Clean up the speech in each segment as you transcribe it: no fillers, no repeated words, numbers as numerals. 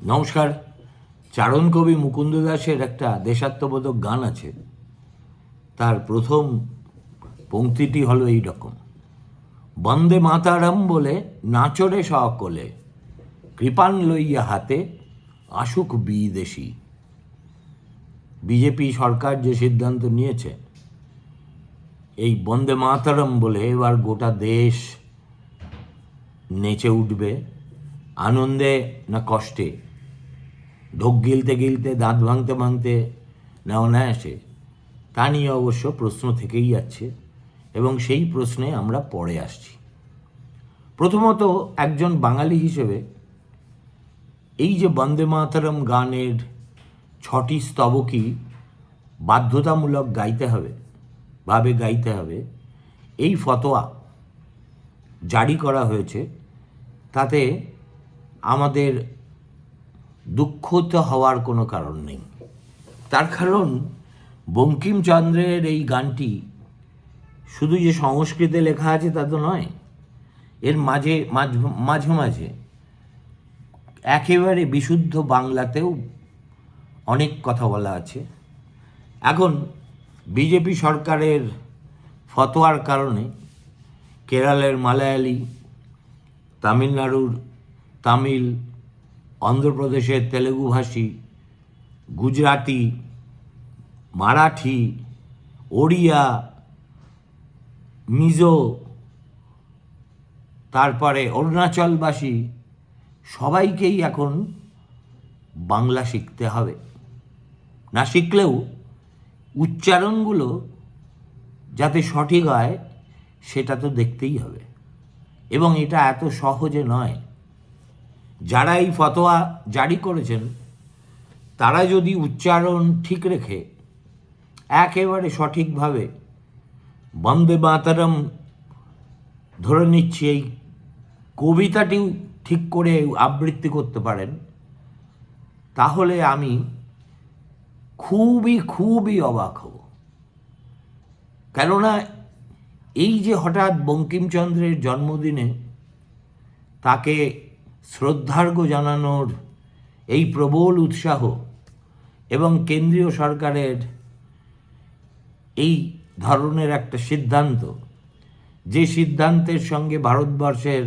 নমস্কার। চারণ কবি মুকুন্দ দাসের একটা দেশাত্মবোধক গান আছে। তার প্রথম পংক্তিটি হলো এই রকম: বন্দে মাতারম বলে নাচরে সকলে, কৃপান লইয়া হাতে আসুক বিদেশি। বিজেপি সরকার যে সিদ্ধান্ত নিয়েছে, এই বন্দে মাতারম বলে এবার গোটা দেশ নেচে উঠবে, আনন্দে না কষ্টে, ঢোক গিলতে গিলতে, দাঁত ভাঙতে ভাঙতে না অনায়াসে, তা নিয়ে অবশ্য প্রশ্ন থেকেই যাচ্ছে এবং সেই প্রশ্নে আমরা পরে আসছি। প্রথমত, একজন বাঙালি হিসেবে এই যে বন্দে মাতরম গানের 6টি স্তবকই বাধ্যতামূলক গাইতে হবে, এই ফতোয়া জারি করা হয়েছে, তাতে আমাদের দুঃখিত হওয়ার কোনো কারণ নেই। তার কারণ, বঙ্কিমচন্দ্রের এই গানটি শুধু যে সংস্কৃতে লেখা আছে তা তো নয়, এর মাঝে মাঝে একেবারে বিশুদ্ধ বাংলাতেও অনেক কথা বলা আছে। এখন বিজেপি সরকারের ফতোয়ার কারণে কেরলের মালায়ালি, তামিলনাড়ুর তামিল, অন্ধ্রপ্রদেশের তেলেগুভাষী, গুজরাটি, মারাঠি, ওড়িয়া, মিজো, তারপরে অরুণাচলবাসী সবাইকেই এখন বাংলা শিখতে হবে। না শিখলেও উচ্চারণগুলো যাতে সঠিক হয় সেটা তো দেখতেই হবে, এবং এটা এত সহজে নয়। যারা এই ফতোয়া জারি করেছেন তারা যদি উচ্চারণ ঠিক রেখে একেবারে সঠিকভাবে বন্দে মাতরম, ধরে নিচ্ছি এই কবিতাটিও ঠিক করে আবৃত্তি করতে পারেন, তাহলে আমি খুবই অবাক হব। কেননা এই যে হঠাৎ বঙ্কিমচন্দ্রের জন্মদিনে তাকে শ্রদ্ধার্ঘ্য জানানোর এই প্রবল উৎসাহ এবং কেন্দ্রীয় সরকারের এই ধরনের একটা সিদ্ধান্ত, যে সিদ্ধান্তের সঙ্গে ভারতবর্ষের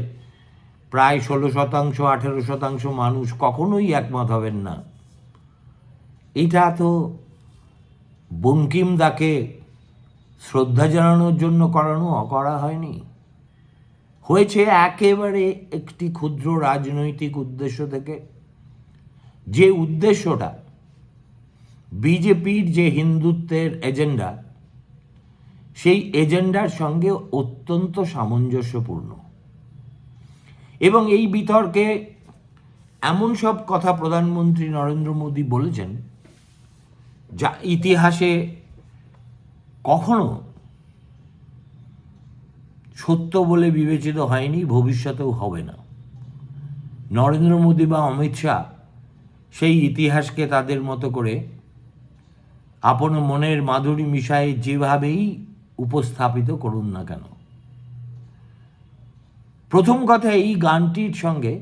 প্রায় 16-18% মানুষ কখনোই একমত হবেন না, এটা তো বঙ্কিমদাকে শ্রদ্ধা জানানোর জন্য করা হয়নি, হয়েছে একেবারে একটি ক্ষুদ্র রাজনৈতিক উদ্দেশ্য থেকে। যে উদ্দেশ্যটা বিজেপির যে হিন্দুত্বের এজেন্ডা, সেই এজেন্ডার সঙ্গে অত্যন্ত সামঞ্জস্যপূর্ণ। এবং এই বিতর্কে এমন সব কথা প্রধানমন্ত্রী নরেন্দ্র মোদী বলেছেন যা ইতিহাসে কখনো সত্য বলে বিবেচিত হয়নি, ভবিষ্যতেও হবে না। নরেন্দ্র মোদী বা অমিত শাহ সেই ইতিহাসকে তাদের মতো করে আপন মনের মাধুরী মিশায় যেভাবেই উপস্থাপিত করুন না কেন। প্রথম কথা, এই গানটির সঙ্গে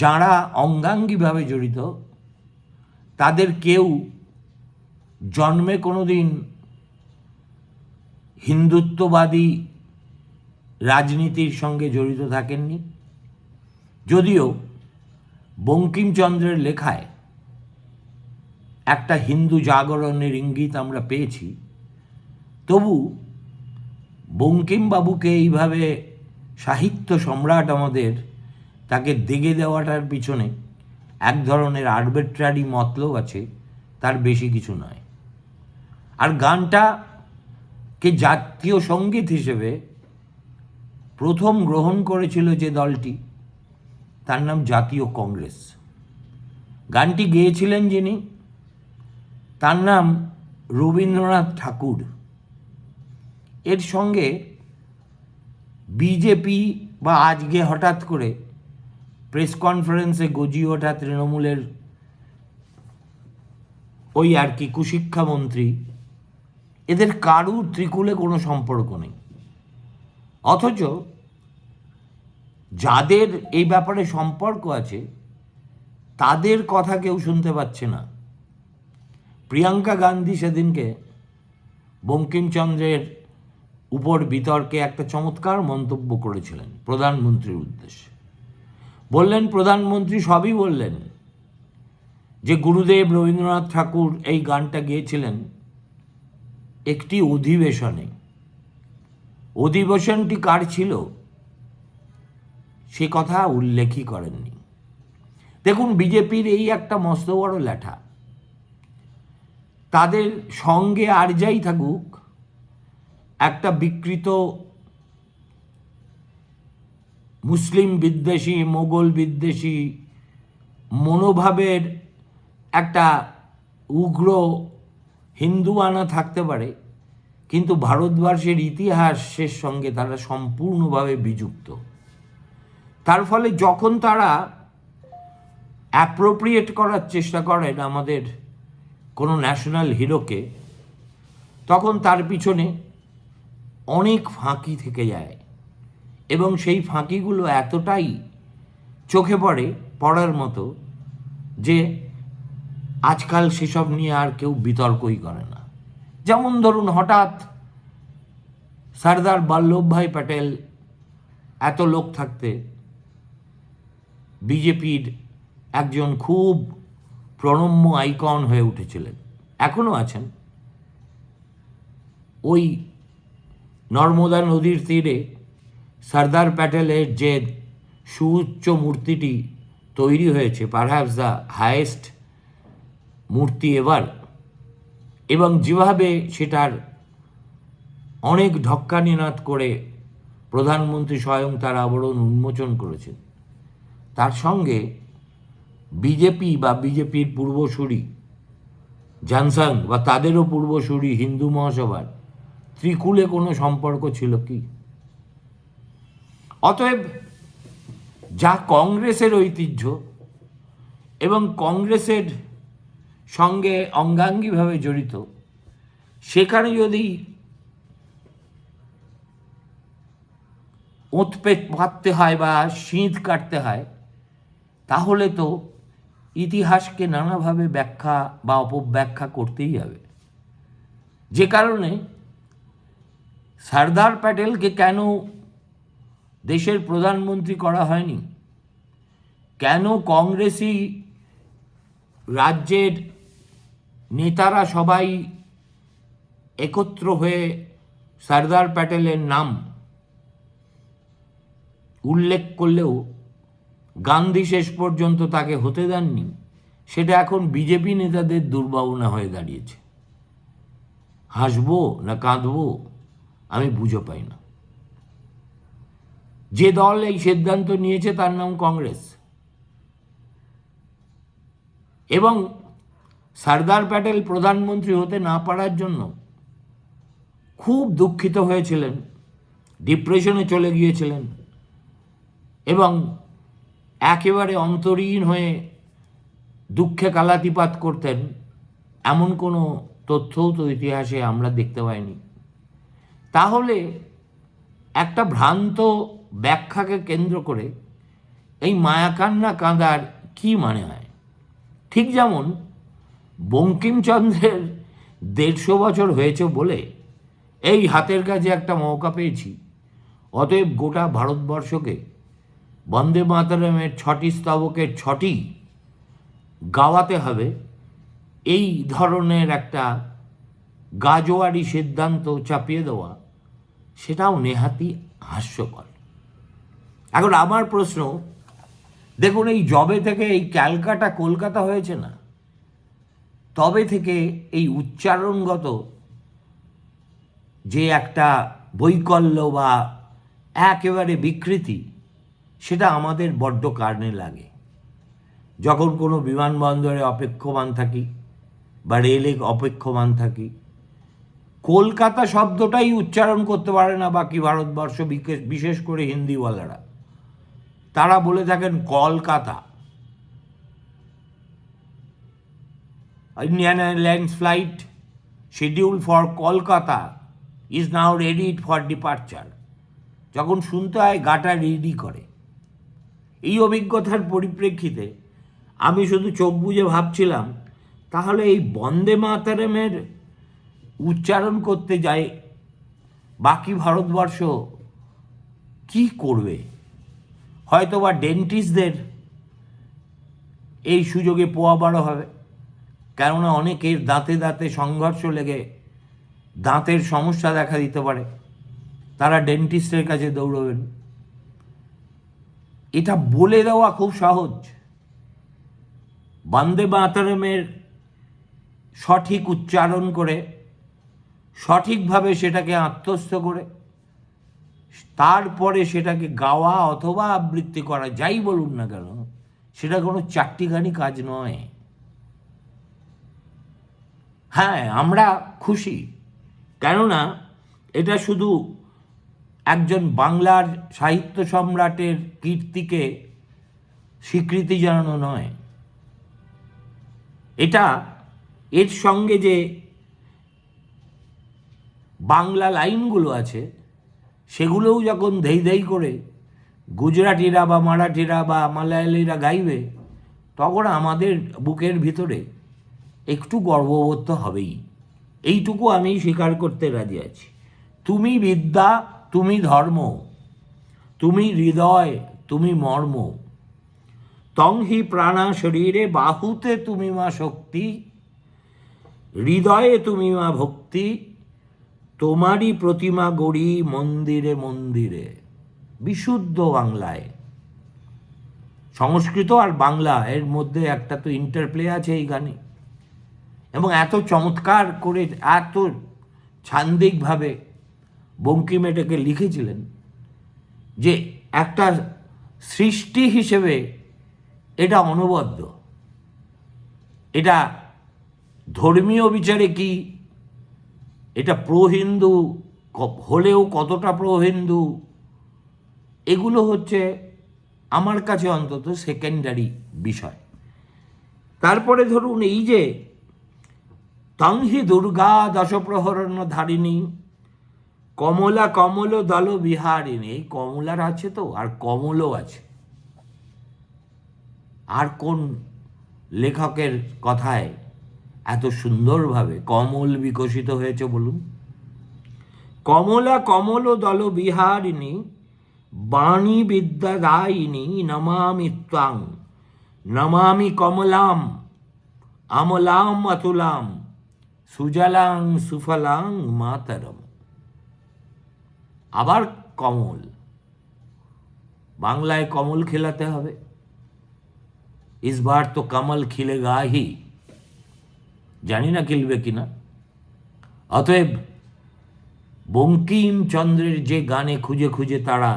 যারা অঙ্গাঙ্গিভাবে জড়িত তাদের কেউ জন্মে কোনোদিন হিন্দুত্ববাদী রাজনীতির সঙ্গে জড়িত থাকেননি। যদিও বঙ্কিমচন্দ্রের লেখায় একটা হিন্দু জাগরণের ইঙ্গিত আমরা পেয়েছি, তবু বঙ্কিমবাবুকে এইভাবে সাহিত্য সম্রাট আমাদের তাকে দেগে দেওয়াটার পিছনে এক ধরনের আরবিট্রারি মতলব আছে, তার বেশি কিছু নয়। আর গানটাকে জাতীয় সঙ্গীত হিসেবে প্রথম গ্রহণ করেছিল যে দলটি, তার নাম জাতীয় কংগ্রেস। গানটি গেয়েছিলেন যিনি, তার নাম রবীন্দ্রনাথ ঠাকুর। এর সঙ্গে বিজেপি বা আজকে হঠাৎ করে প্রেস কনফারেন্সে গজিয়ে ওঠা তৃণমূলের ওই আর কি কুশিক্ষামন্ত্রী, এদের কারুর ত্রিকুলে কোনো সম্পর্ক নেই। অথচ যাদের এই ব্যাপারে সম্পর্ক আছে তাদের কথা কেউ শুনতে পাচ্ছে না। প্রিয়াঙ্কা গান্ধী সেদিনকে বঙ্কিমচন্দ্রের উপর বিতর্কে একটা চমৎকার মন্তব্য করেছিলেন প্রধানমন্ত্রীর উদ্দেশ্যে। বললেন, প্রধানমন্ত্রী সবই বললেন, যে গুরুদেব রবীন্দ্রনাথ ঠাকুর এই গানটা গেয়েছিলেন একটি অধিবেশনে। অধিবেশনটি কার ছিল সে কথা উল্লেখই করেননি। দেখুন, বিজেপির এই একটা মস্ত বড় ল্যাঠা। তাদের সঙ্গে আর যাই থাকুক, একটা বিকৃত মুসলিম বিদ্বেষী, মোগল বিদ্বেষী মনোভাবের একটা উগ্র হিন্দুয়ানা থাকতে পারে, কিন্তু ভারতবর্ষের ইতিহাসের সঙ্গে তারা সম্পূর্ণভাবে বিযুক্ত। তার ফলে যখন তারা অ্যাপ্রোপ্রিয়েট করার চেষ্টা করেন আমাদের কোনো ন্যাশনাল হিরোকে, তখন তার পিছনে অনেক ফাঁকি থেকে যায়, এবং সেই ফাঁকিগুলো এতটাই চোখে পড়ার মতো যে আজকাল সেসব নিয়ে আর কেউ বিতর্কই করে না। যেমন ধরুন, হঠাৎ সর্দার বল্লভভাই প্যাটেল এত লোক থাকতে বিজেপির একজন খুব প্রণম্য আইকন হয়ে উঠেছিলেন, এখনও আছেন। ওই নর্মদা নদীর তীরে সর্দার প্যাটেলের যে সুউচ্চ মূর্তিটি তৈরি হয়েছে, পারহ্যাপস দ্য হায়েস্ট মূর্তি এবার, এবং যেভাবে সেটার অনেক ঢক্কানিনাদ করে প্রধানমন্ত্রী স্বয়ং তার আবরণ উন্মোচন করেছেন, তার সঙ্গে বিজেপি বা বিজেপির পূর্বসূরি জানসাং বা তাদেরও পূর্বসূরি হিন্দু মহাসভার ত্রিকুলে কোনো সম্পর্ক ছিল কি? অতএব যা কংগ্রেসের ঐতিহ্য এবং কংগ্রেসের সঙ্গে অঙ্গাঙ্গিভাবে জড়িত, সেখানে যদি ওঁত পাততে হয় বা শীত কাটতে হয়, তাহলে তো ইতিহাসকে নানাভাবে ব্যাখ্যা বা অপব্যাখ্যা করতেই হবে। যে কারণে সর্দার প্যাটেলকে কেন দেশের প্রধানমন্ত্রী করা হয়নি, কেন কংগ্রেসি রাজ্যের নেতারা সবাই একত্র হয়ে সর্দার প্যাটেলের নাম উল্লেখ করলেও গান্ধী শেষ পর্যন্ত তাকে হতে দেননি, সেটা এখন বিজেপি নেতাদের দুর্ভাবনা হয়ে দাঁড়িয়েছে। হাসবো না কাঁদবো আমি বুঝে পাই না। যে দল এই সিদ্ধান্ত নিয়েছে তার নাম কংগ্রেস, এবং সর্দার প্যাটেল প্রধানমন্ত্রী হতে না পারার জন্য খুব দুঃখিত হয়েছিলেন, ডিপ্রেশনে চলে গিয়েছিলেন, এবং একেবারে অন্তরীণ হয়ে দুঃখে কালাতিপাত করতেন, এমন কোনো তথ্যও তো ইতিহাসে আমরা দেখতে পাইনি। তাহলে একটা ভ্রান্ত ব্যাখ্যাকে কেন্দ্র করে এই মায়াকান্না কাঁদার কি মানে হয়? ঠিক যেমন বঙ্কিমচন্দ্রের 150 বছর হয়েছে বলে এই হাতের কাছে একটা মৌকা পেয়েছি, অতএব গোটা ভারতবর্ষকে বন্দে মাতরমের 6টি স্তবকের 6টি গাওয়াতে হবে, এই ধরনের একটা গাজোয়ারি সিদ্ধান্ত চাপিয়ে দেওয়া, সেটাও নেহাতি হাস্যকর। এখন আমার প্রশ্ন, দেখুন, এই জবে থেকে এই ক্যালকাটা কলকাতা হয়েছে না, তবে থেকে এই উচ্চারণগত যে একটা বৈকল্য বা একেবারে বিকৃতি, সেটা আমাদের বড্ড কারণে লাগে। যখন কোনো বিমানবন্দরে অপেক্ষমান থাকি বা রেলে অপেক্ষমান থাকি, কলকাতা শব্দটাই উচ্চারণ করতে পারে না বাকি ভারতবর্ষ, বিশেষ করে হিন্দিওয়ালারা। তারা বলে থাকেন Kolkata. Indian airlines flight schedule for Kolkata is now ready for departure. যখন শুনতে হয় গাটা রেডি করে। এই অভিজ্ঞতার পরিপ্রেক্ষিতে আমি শুধু চোখ বুজে ভাবছিলাম, তাহলে এই বন্দে মাতরমের উচ্চারণ করতে যায় বাকি ভারতবর্ষ কি করবে? হয়তো বা ডেন্টিস্টদের এই সুযোগে পোয়া বড় হবে, কেননা অনেকের দাঁতে দাঁতে সংঘর্ষ লেগে দাঁতের সমস্যা দেখা দিতে পারে, তারা ডেন্টিস্টের কাছে দৌড়বেন। এটা বলে দেওয়া খুব সহজ, বন্দে মাতরমের সঠিক উচ্চারণ করে সঠিকভাবে সেটাকে আত্মস্থ করে তারপরে সেটাকে গাওয়া অথবা আবৃত্তি করা, যাই বলুন না কেন, সেটা কোনো চারটিখানি কাজ নয়। হ্যাঁ, আমরা খুশি, কেননা এটা শুধু একজন বাংলার সাহিত্য সম্রাটের কীর্তিকে স্বীকৃতি জানানো নয়, এটা এর সঙ্গে যে বাংলা লাইনগুলো আছে সেগুলোও যখন ধেই ধেই করে গুজরাটিরা বা মারাঠিরা বা মালায়ালিরা গাইবে, তখন আমাদের বুকের ভিতরে একটু গর্ববোধ তো হবেই। এইটুকু আমি স্বীকার করতে রাজি আছি। তুমি বিদ্যা, তুমি ধর্ম, তুমি হৃদয়, তুমি মর্ম, তং হি প্রাণা শরীরে বাহুতে তুমি মা শক্তি, হৃদয়ে তুমি মা ভক্তি, তোমারই প্রতিমা গড়ি মন্দিরে মন্দিরে। বিশুদ্ধ বাংলায়, সংস্কৃত আর বাংলা এর মধ্যে একটা তো ইন্টারপ্লে আছে এই গানে, এবং এত চমৎকার করে এত ছান্দিকভাবে বঙ্কিম এটাকে লিখেছিলেন যে একটা সৃষ্টি হিসেবে এটা অনবদ্য। এটা ধর্মীয় বিচারে কি, এটা প্রো হিন্দু হলেও কতটা প্রো হিন্দু, এগুলো হচ্ছে আমার কাছে অন্তত সেকেন্ডারি বিষয়। তারপরে ধরুন এই যে তংহি দুর্গা দশপ্রহরণ ধারিণী, কমলা কমল দল বিহারিণী, এই কমলার আছে তো, আর কমলও আছে। আর কোন লেখকের কথায় এত সুন্দরভাবে কমল বিকশিত হয়েছে বলুন? কমলা কমল দল বিহারিণী, বাণী বিদ্যাদায়িনী, নমামি ত্বাং, নমামি কমলাম আমলাম অতুলাম, সুজলাং সুফলাং মাতরম। আবার কমল, বাংলায় কমল খেলাতে হবে, इस बार तो कमल खिलेगा ही, জানি না খেলবে কিনা। অতএব বঙ্কিমচন্দ্রের যে গানে খুঁজে খুঁজে তারা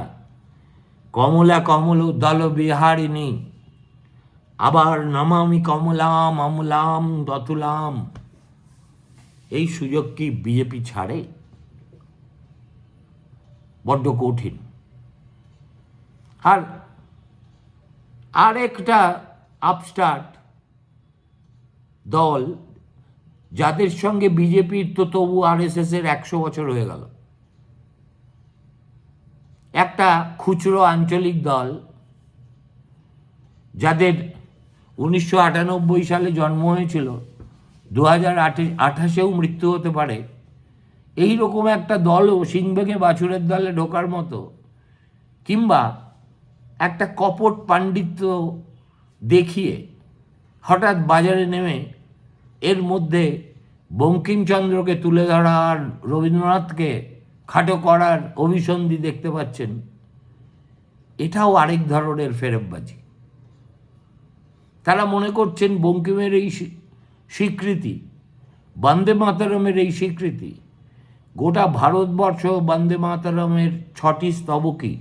কমলা কমল দল বিহারিণী, আবার নমামি কমলাম আমলাম দতুলাম, এই সুযোগ কি বিজেপি ছাড়ে? বড্ড কঠিন। আর একটা আপস্টার্ট দল, যাদের সঙ্গে বিজেপির তো তবু আরএসএসের 100 বছর হয়ে গেল, একটা খুচরো আঞ্চলিক দল, যাদের 1998 সালে জন্ম হয়েছিল, 2028-এও মৃত্যু হতে পারে, এই রকম একটা দলও সিংবেগে বাছুরের দলে ঢোকার মতো, কিংবা একটা কপট পাণ্ডিত্য দেখিয়ে হঠাৎ বাজারে নেমে এর মধ্যে বঙ্কিমচন্দ্রকে তুলে ধরা আর রবীন্দ্রনাথকে খাটো করার অভিসন্ধি দেখতে পাচ্ছেন, এটাও আরেক ধরনের ফেরববাজি। তারা মনে করছেন বঙ্কিমের এই স্বীকৃতি, বন্দে মাতরমের এই স্বীকৃতি, গোটা ভারতবর্ষ বন্দে মাতরমের 6টি স্তবকই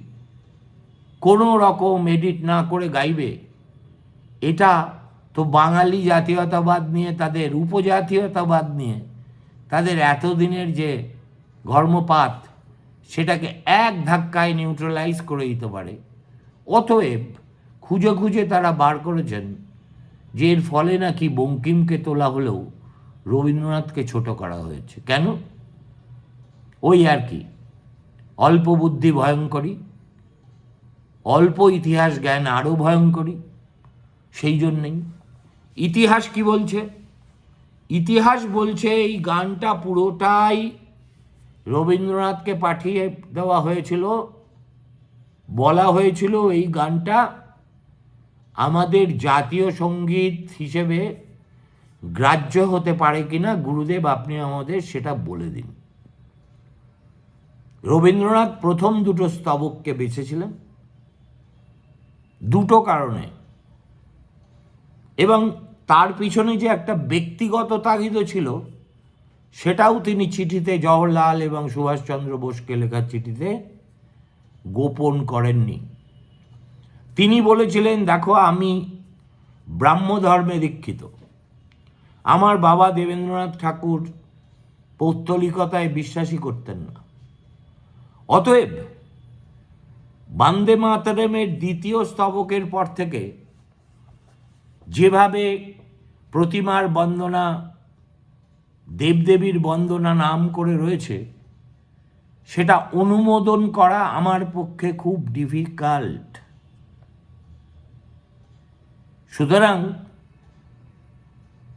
কোনো রকম এডিট না করে গাইবে, এটা তো বাঙালি জাতীয়তাবাদ নিয়ে, তাদের উপজাতীয়তাবাদ নিয়ে তাদের এতদিনের যে ঘর্মপাত, সেটাকে এক ধাক্কায় নিউট্রালাইজ করে দিতে পারে। অতএব খুঁজে খুঁজে তারা বার করেছেন যে এর ফলে নাকি বঙ্কিমকে তোলা হলেও রবীন্দ্রনাথকে ছোট করা হয়েছে। কেন? ওই আর কি, অল্প বুদ্ধি ভয়ঙ্করী, অল্প ইতিহাস জ্ঞান আরও ভয়ঙ্করী, সেই জন্যেই ইতিহাস কি বলছে? ইতিহাস বলছে এই গানটা পুরোটাই রবীন্দ্রনাথকে পাঠিয়ে দেওয়া হয়েছিল, বলা হয়েছিল এই গানটা আমাদের জাতীয় সঙ্গীত হিসেবে গ্রাহ্য হতে পারে কিনা, গুরুদেব আপনি আমাদের সেটা বলে দিন। রবীন্দ্রনাথ প্রথম দুটো স্তবককে বেছেছিলেন দুটো কারণে, এবং তার পিছনে যে একটা ব্যক্তিগত তাগিদও ছিল সেটাও তিনি চিঠিতে, জওহরলাল এবং সুভাষচন্দ্র বোসকে লেখা চিঠিতে গোপন করেননি। তিনি বলেছিলেন, দেখো আমি ব্রাহ্ম ধর্মে দীক্ষিত, আমার বাবা দেবেন্দ্রনাথ ঠাকুর পৌত্তলিকতায় বিশ্বাসী করতেন না, অতএব বন্দে মাতরমের দ্বিতীয় স্তবকের পর থেকে যেভাবে প্রতিমার বন্দনা, দেবদেবীর বন্দনা নাম করে রয়েছে সেটা অনুমোদন করা আমার পক্ষে খুব ডিফিকাল্ট। সুতরাং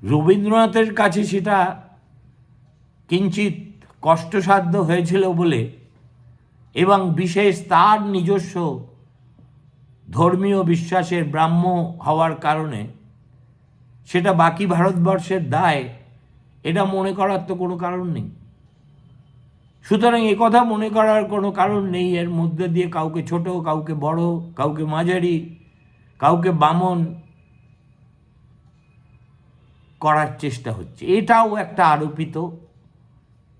রবীন্দ্রনাথের কাছে সেটা কিঞ্চিত কষ্টসাধ্য হয়েছিল বলে, এবং বিশেষ তার নিজস্ব ধর্মীয় বিশ্বাসের ব্রাহ্ম হওয়ার কারণে সেটা বাকি ভারতবর্ষের দায়, এটা মনে করার তো কোনো কারণ নেই। সুতরাং একথা মনে করার কোনো কারণ নেই, এর মধ্যে দিয়ে কাউকে ছোট, কাউকে বড়, কাউকে মাঝারি, কাউকে বামন করার চেষ্টা হচ্ছে। এটাও একটা আরোপিত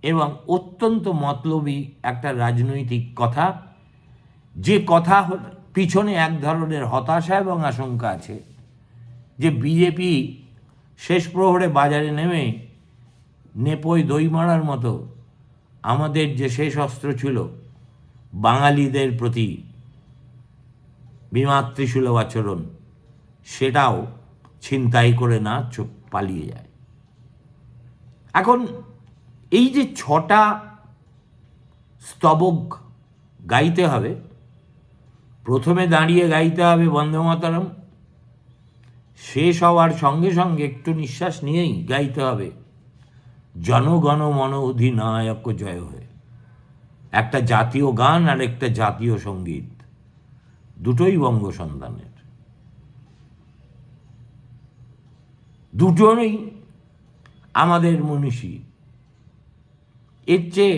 এবং অত্যন্ত মতলবী একটা রাজনৈতিক কথা, যে কথা পিছনে এক ধরনের হতাশা এবং আশঙ্কা আছে যে বিজেপি শেষ প্রহরে বাজারে নেমে নেপোয় দই মারার মতো আমাদের যে শেষ অস্ত্র ছিল বাঙালিদের প্রতি বিমাতৃসুলভ আচরণ, সেটাও ছিনতাই করে না পালিয়ে যায়। এখন এই যে 6টা স্তবক গাইতে হবে, প্রথমে দাঁড়িয়ে গাইতে হবে বন্দে মাতরম, শেষ হওয়ার সঙ্গে সঙ্গে একটু নিঃশ্বাস নিয়েই গাইতে হবে জনগণ মন অধিনায়ক জয় হয়ে। একটা জাতীয় গান আর একটা জাতীয় সঙ্গীত, দুটোই বঙ্গ সন্তানের, দুটোই আমাদের মনীষী। এর চেয়ে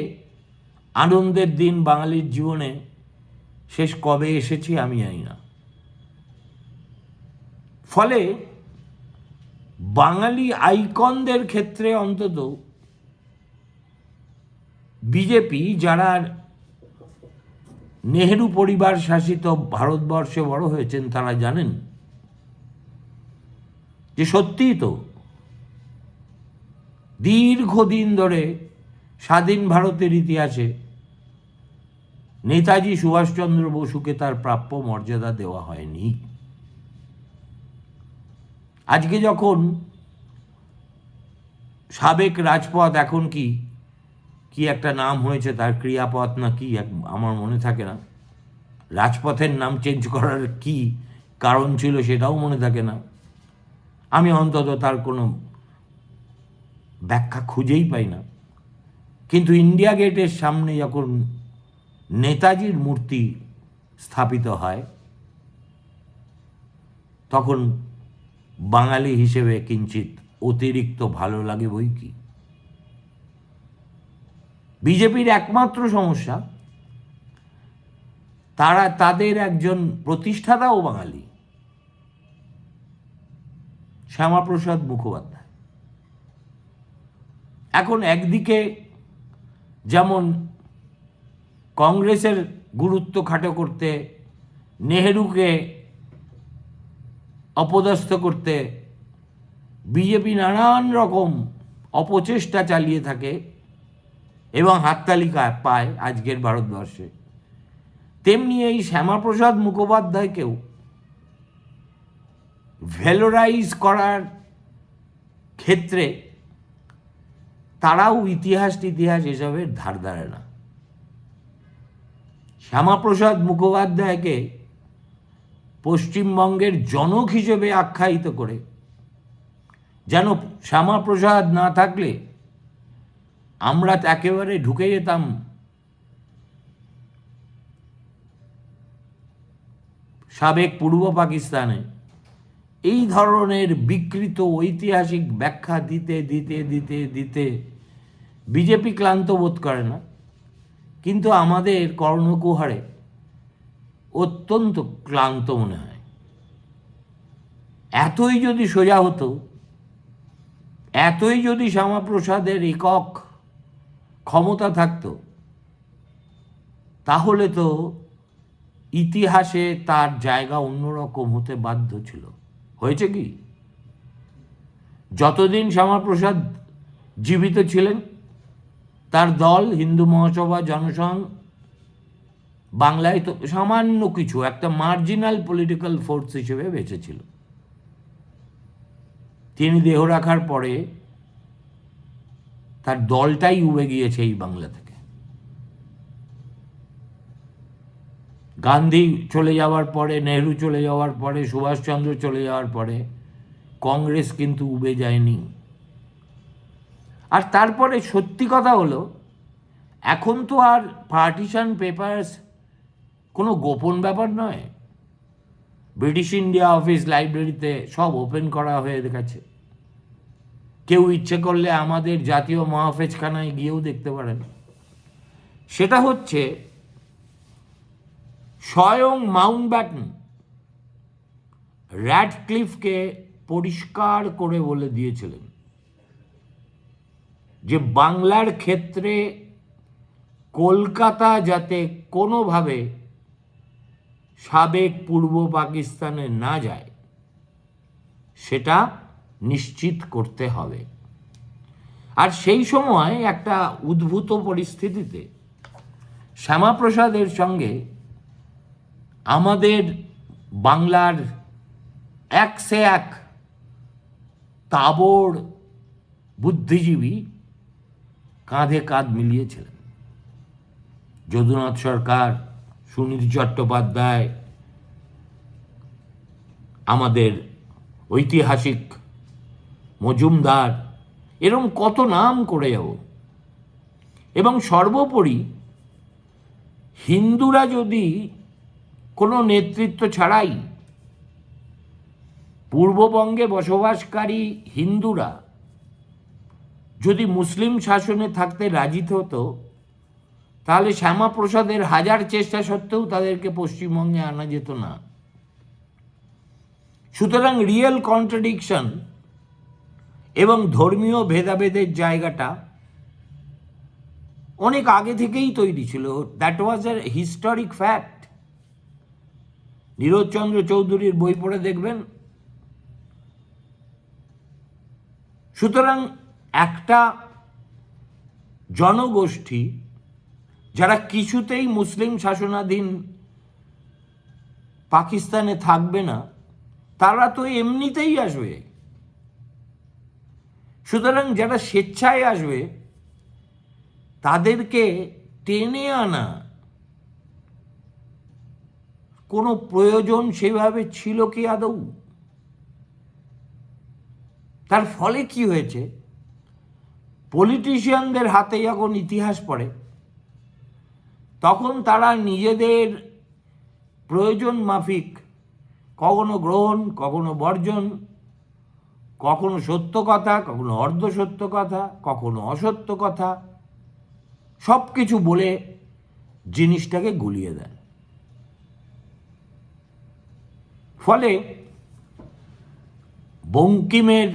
আনন্দের দিন বাঙালির জীবনে শেষ কবে এসেছি আমি জানি না। ফলে বাঙালি আইকনদের ক্ষেত্রে অন্তত বিজেপি, যারা নেহেরু পরিবার শাসিত ভারতবর্ষে বড় হয়েছেন, তারা জানেন যে সত্যিই তো দীর্ঘদিন ধরে স্বাধীন ভারতের ইতিহাসে নেতাজি সুভাষচন্দ্র বসুকে তার প্রাপ্য মর্যাদা দেওয়া হয়নি। আজকে যখন সাবেক রাজপথ, এখন কি একটা নাম হয়েছে তার, ক্রিয়াপথ না কি, আমার মনে থাকে না, রাজপথের নাম চেঞ্জ করার কি কারণ ছিল সেটাও মনে থাকে না, আমি অন্তত তার কোনো ব্যাখ্যা খুঁজেই পাই না। কিন্তু ইন্ডিয়া গেটের সামনে যখন নেতাজির মূর্তি স্থাপিত হয়, তখন বাঙালি হিসেবে কিঞ্চিত অতিরিক্ত ভালো লাগে বই কি। বিজেপির একমাত্র সমস্যা, তাদের একজন প্রতিষ্ঠাতাও বাঙালি, শ্যামাপ্রসাদ মুখোপাধ্যায়। এখন একদিকে যেমন কংগ্রেসের গুরুত্ব খাটো করতে, নেহেরুকে অপদস্থ করতে বিজেপি নানান রকম অপচেষ্টা চালিয়ে থাকে এবং হাততালি পায় আজকের ভারতবর্ষে, তেমনি এই শ্যামাপ্রসাদ মুখোপাধ্যায়কেও ভ্যালোরাইজ করার ক্ষেত্রে তারাও ইতিহাস এসবের ধার ধারে না। শ্যামাপ্রসাদ মুখোপাধ্যায়কে পশ্চিমবঙ্গের জনক হিসেবে আখ্যায়িত করে, যেন শ্যামাপ্রসাদ না থাকলে আমরা একেবারে ঢুকে যেতাম সাবেক পূর্ব পাকিস্তানে। এই ধরনের বিকৃত ঐতিহাসিক ব্যাখ্যা দিতে দিতে দিতে দিতে বিজেপি ক্লান্ত বোধ করে না, কিন্তু আমাদের কর্ণকুহরে অত্যন্ত ক্লান্ত মনে হয়। এতই যদি সোজা হতো, এতই যদি শ্যামাপ্রসাদের একক ক্ষমতা থাকত, তাহলে তো ইতিহাসে তার জায়গা অন্যরকম হতে বাধ্য ছিল। হয়েছে কি? যতদিন শ্যামাপ্রসাদ জীবিত ছিলেন, তার দল হিন্দু মহাসভা জনসংঘ বাংলায় তো সামান্য কিছু একটা মার্জিনাল পলিটিক্যাল ফোর্স হিসেবে বেঁচেছিল। তিনি দেহ রাখার পরে তার দলটাই উবে গিয়েছে এই বাংলা থেকে। গান্ধী চলে যাওয়ার পরে, নেহরু চলে যাওয়ার পরে, সুভাষচন্দ্র চলে যাওয়ার পরে কংগ্রেস কিন্তু উবে যায়নি। আর তারপরে সত্যি কথা হলো, এখন তো আর পার্টিশন পেপারস কোনো গোপন ব্যাপার নয়। ব্রিটিশ ইন্ডিয়া অফিস লাইব্রেরিতে সব ওপেন করা হয়ে গেছে। কেউ ইচ্ছে করলে আমাদের জাতীয় মহাফেজখানায় গিয়েও দেখতে পারেন। সেটা হচ্ছে স্বয়ং মাউন্টব্যাটেন র্যাডক্লিফকে পরিষ্কার করে বলে দিয়েছিলেন যে বাংলার ক্ষেত্রে কলকাতা যাতে কোনোভাবে সাবেক পূর্ব পাকিস্তানে না যায়, সেটা নিশ্চিত করতে হবে। আর সেই সময় একটা উদ্ভূত পরিস্থিতিতে শ্যামাপ্রসাদের সঙ্গে আমাদের বাংলার এক সে এক তাবড় বুদ্ধিজীবী কাঁধে কাঁধ মিলিয়েছিলেন। যদুনাথ সরকার, সুনীল চট্টোপাধ্যায়, আমাদের ঐতিহাসিক মজুমদার, এরকম কত নাম করে যাব। এবং সর্বোপরি হিন্দুরা যদি কোনো নেতৃত্ব ছাড়াই, পূর্ববঙ্গে বসবাসকারী হিন্দুরা যদি মুসলিম শাসনে থাকতে রাজি হতো, তাহলে শ্যামাপ্রসাদের হাজার চেষ্টা সত্ত্বেও তাদেরকে পশ্চিমবঙ্গে আনা যেত না। সুতরাং রিয়েল কন্ট্রাডিকশন এবং ধর্মীয় ভেদাভেদের জায়গাটা অনেক আগে থেকেই তৈরি ছিল। That was a historic fact. Nirajchandra চৌধুরীর বই পড়ে দেখবেন। সুতরাং একটা জনগোষ্ঠী যারা কিছুতেই মুসলিম শাসনাধীন পাকিস্তানে থাকবে না, তারা তো এমনিতেই আসবে। সুতরাং যারা স্বেচ্ছায় আসবে তাদেরকে টেনে আনা কোনো প্রয়োজন সেভাবে ছিল কি আদৌ? তার ফলে কি হয়েছে, পলিটিশিয়ানদের হাতে যখন ইতিহাস পড়ে, তখন তারা নিজেদের প্রয়োজন মাফিক কখনো গ্রহণ, কখনো বর্জন, কখনো সত্য কথা, কখনো অর্ধ সত্য কথা, কখনো অসত্য কথা, সব কিছু বলে জিনিসটাকে গুলিয়ে দেন। ফলে বঙ্কিমের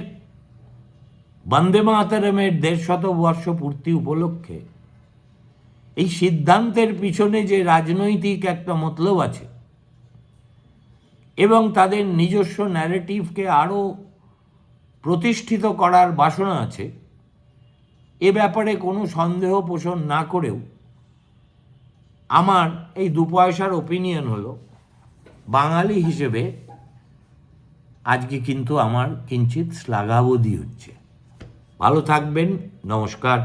বন্দে মাতরমের 150 বর্ষ পূর্তি উপলক্ষে এই সিদ্ধান্তের পিছনে যে রাজনৈতিক একটা মতলব আছে এবং তাদের নিজস্ব ন্যারেটিভকে আরও প্রতিষ্ঠিত করার বাসনা আছে, এ ব্যাপারে কোনো সন্দেহ পোষণ না করেও আমার এই 2 পয়সার ওপিনিয়ন হলো, বাঙালি হিসেবে আজকে কিন্তু আমার কিঞ্চিত শ্লাঘাবোধই হচ্ছে। ভালো থাকবেন, নমস্কার।